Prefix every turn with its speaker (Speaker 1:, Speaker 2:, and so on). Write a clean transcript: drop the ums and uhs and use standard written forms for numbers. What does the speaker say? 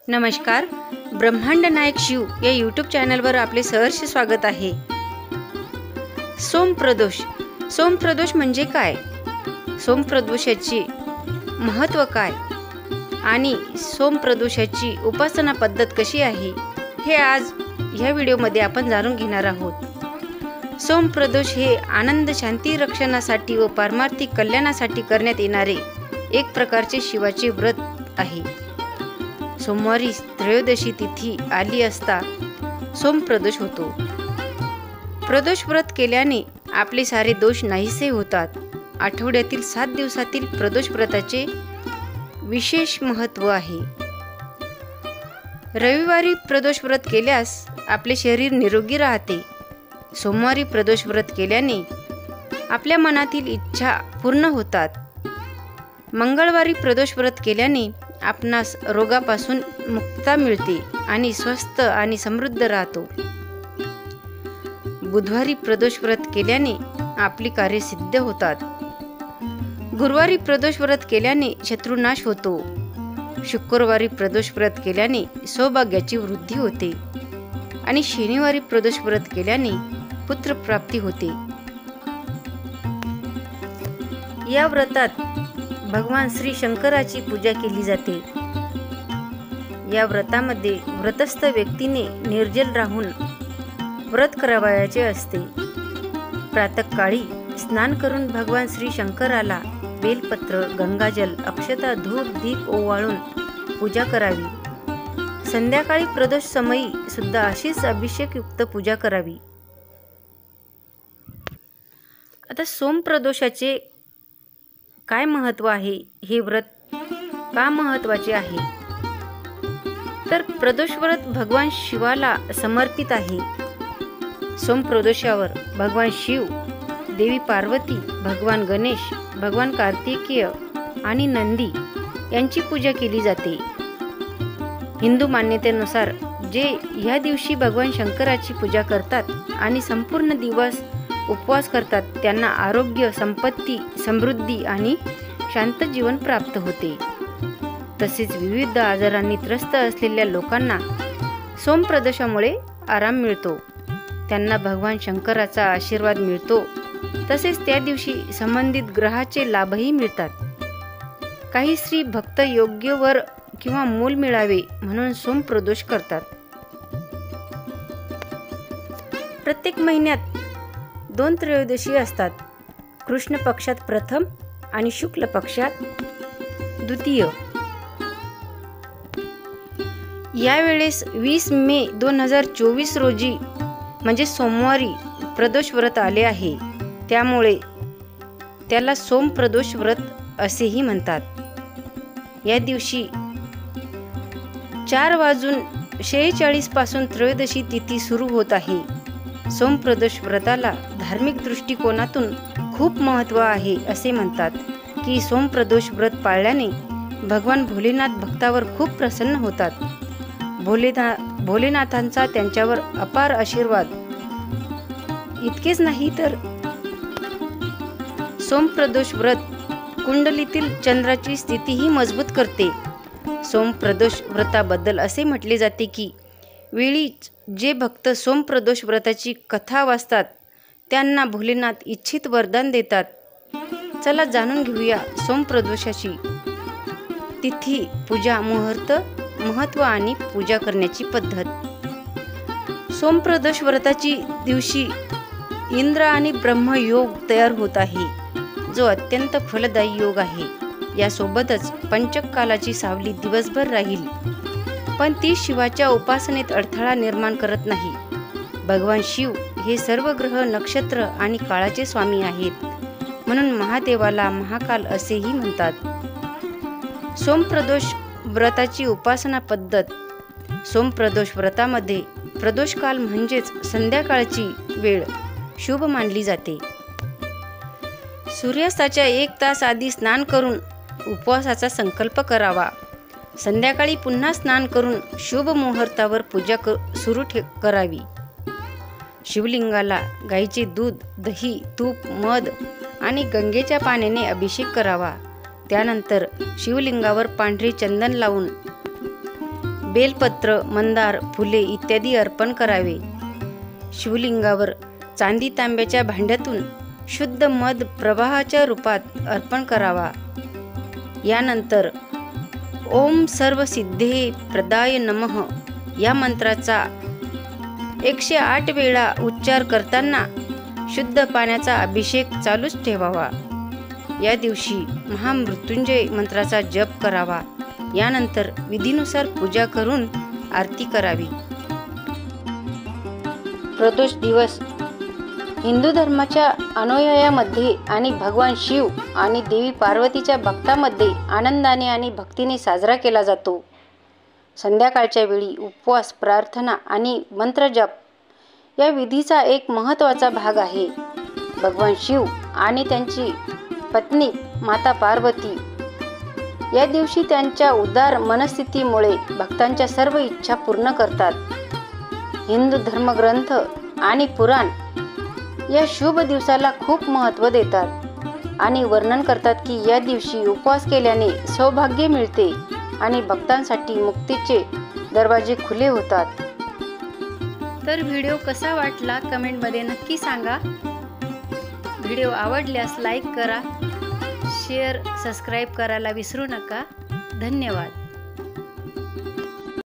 Speaker 1: नमस्कार. ब्रह्मांड नायक शिव या यूट्यूब चॅनलवर आपले सहर्ष स्वागत आहे. सोमप्रदोष. सोमप्रदोष म्हणजे काय? सोमप्रदोषाचे महत्त्व काय आणि सोमप्रदोषाची उपासना पद्धत कशी आहे हे आज ह्या व्हिडिओमध्ये आपण जाणून घेणार आहोत. सोमप्रदोष हे आनंद शांती रक्षणासाठी व पारमार्थिक कल्याणासाठी करण्यात येणारे एक प्रकारचे शिवाचे व्रत आहे. सोमवारी त्रयोदशी तिथी आली असता सोमप्रदोष होतो. प्रदोष व्रत केल्याने आपले सारे दोष नाहीसे होतात. आठवड्यातील 7 दिवसातील प्रदोष व्रताचे विशेष महत्त्व आहे. रविवारी प्रदोष व्रत केल्यास आपले शरीर निरोगी राहते. सोमवारी प्रदोष व्रत केल्याने आपल्या मनातील इच्छा पूर्ण होतात. मंगळवारी प्रदोष व्रत केल्याने आपणास रोगापासून मुक्तता मिळते आणि स्वस्थ आणि समृद्ध राहतो. बुधवारी प्रदोष व्रत केल्याने आपली कार्य सिद्ध होतात. गुरुवारी प्रदोष व्रत केल्याने शत्रुनाश होतो. शुक्रवारी प्रदोष व्रत केल्याने सौभाग्याची वृद्धी होते आणि शनिवारी प्रदोष व्रत केल्याने पुत्रप्राप्ती होते. या व्रतात भगवान श्री शंकराची पूजा केली जाते. या व्रतामध्ये व्रतस्थ व्यक्तीने निर्जल राहून व्रत करावयाचे असते. प्रातःकाळी स्नान करून भगवान श्री शंकराला बेलपत्र, गंगाजल, अक्षता, धूप, दीप ओवाळून पूजा करावी. संध्याकाळी प्रदोष समयी सुद्धा अशीच अभिषेकयुक्त पूजा करावी. आता सोमप्रदोषाचे काय महत्त्व आहे? हे व्रत का महत्त्वाचे आहे? तर प्रदोष व्रत भगवान शिवाला समर्पित आहे. सोमप्रदोषावर भगवान शिव, देवी पार्वती, भगवान गणेश, भगवान कार्तिकेय आणि नंदी यांची पूजा केली जाते. हिंदू मान्यतेनुसार जे ह्या दिवशी भगवान शंकराची पूजा करतात आणि संपूर्ण दिवस उपवास करतात त्यांना आरोग्य, संपत्ती, समृद्धी आणि शांत जीवन प्राप्त होते. तसेच विविध आजारांनी त्रस्त असलेल्या लोकांना सोमप्रदोषामुळे आराम मिळतो. त्यांना भगवान शंकराचा आशीर्वाद मिळतो. तसेच त्या दिवशी संबंधित ग्रहाचे लाभही मिळतात. काही स्त्री भक्त योग्य वर किंवा मूल मिळावे म्हणून सोमप्रदोष करतात. प्रत्येक महिन्यात 2 त्रयोदशी असतात. कृष्ण पक्षात प्रथम आणि शुक्ल पक्षात द्वितीय. यावेळेस 20 मे 2024 रोजी म्हणजे सोमवारी प्रदोष व्रत आले आहे. त्यामुळे त्याला सोमप्रदोष व्रत असेही म्हणतात. या दिवशी 4:46 पासून त्रयोदशी तिथी सुरू होत आहे. सोमप्रदोष व्रताला धार्मिक दृष्टिकोनातून खूप महत्त्व आहे. असे म्हणतात की सोमप्रदोष व्रत पाळल्याने भगवान भोलेनाथ भक्तावर खूप प्रसन्न होतात. भोलेनाथांचा त्यांच्यावर अपार आशीर्वाद. इतकेच नाही तर सोमप्रदोष व्रत कुंडलीतील चंद्राची स्थितीही मजबूत करते. सोमप्रदोष व्रताबद्दल असे म्हटले जाते की वेळी जे भक्त सोमप्रदोष व्रताची कथा वाचतात त्यांना भोलेनाथ इच्छित वरदान देतात. चला जाणून घेऊया सोमप्रदोषाची तिथी, पूजा, मुहूर्त, महत्त्व आणि पूजा करण्याची पद्धत. सोमप्रदोष व्रताची दिवशी इंद्र आणि ब्रह्म योग तयार होत आहे, जो अत्यंत फलदायी योग आहे. यासोबतच पंचकालाची सावली दिवसभर राहील, पण ती शिवाच्या उपासनेत अडथळा निर्माण करत नाही. भगवान शिव हे सर्व ग्रह, नक्षत्र आणि काळाचे स्वामी आहेत, म्हणून महादेवाला महाकाल असेही म्हणतात. सोमप्रदोष व्रताची उपासना पद्धत. सोमप्रदोष व्रतामध्ये प्रदोषकाल म्हणजेच संध्याकाळची वेळ शुभ मानली जाते. सूर्यास्ताच्या 1 तास आधी स्नान करून उपवासाचा संकल्प करावा. संध्याकाळी पुन्हा स्नान करून शुभ मुहूर्तावर पूजा सुरू करावी. शिवलिंगाला गाईचे दूध, दही, तूप, मध आणि गंगेच्या पाण्याने अभिषेक करावा. त्यानंतर शिवलिंगावर पांढरे चंदन लावून बेलपत्र, मंदार, फुले इत्यादी अर्पण करावे. शिवलिंगावर चांदी तांब्याच्या भांड्यातून शुद्ध मध प्रवाहाच्या रूपात अर्पण करावा. यानंतर ओम सर्व सिद्धे प्रदाय नमः या मंत्राचा 108 वेळा उच्चार करताना शुद्ध पाण्याचा अभिषेक चालूच ठेवावा. या दिवशी महामृत्युंजय मंत्राचा जप करावा. यानंतर विधीनुसार पूजा करून आरती करावी. प्रदोष दिवस हिंदू धर्माच्या अनुयायांमध्ये आणि भगवान शिव आणि देवी पार्वतीच्या भक्तांमध्ये आनंदाने आणि भक्तीने साजरा केला जातो. संध्याकाळच्या वेळी उपवास, प्रार्थना आणि मंत्रजप या विधीचा एक महत्त्वाचा भाग आहे. भगवान शिव आणि त्यांची पत्नी माता पार्वती या दिवशी त्यांच्या उदार मनस्थितीमुळे भक्तांच्या सर्व इच्छा पूर्ण करतात. हिंदू धर्मग्रंथ आणि पुराण या शुभ दिवसाला खूप महत्त्व देतात आणि वर्णन करतात की या दिवशी उपवास केल्याने सौभाग्य मिळते आणि भक्तांसाठी मुक्तीचे दरवाजे खुले होतात. तर व्हिडिओ कसा वाटला कमेंटमध्ये नक्की सांगा. व्हिडिओ आवडल्यास लाईक करा, शेअर, सबस्क्राईब करायला विसरू नका. धन्यवाद.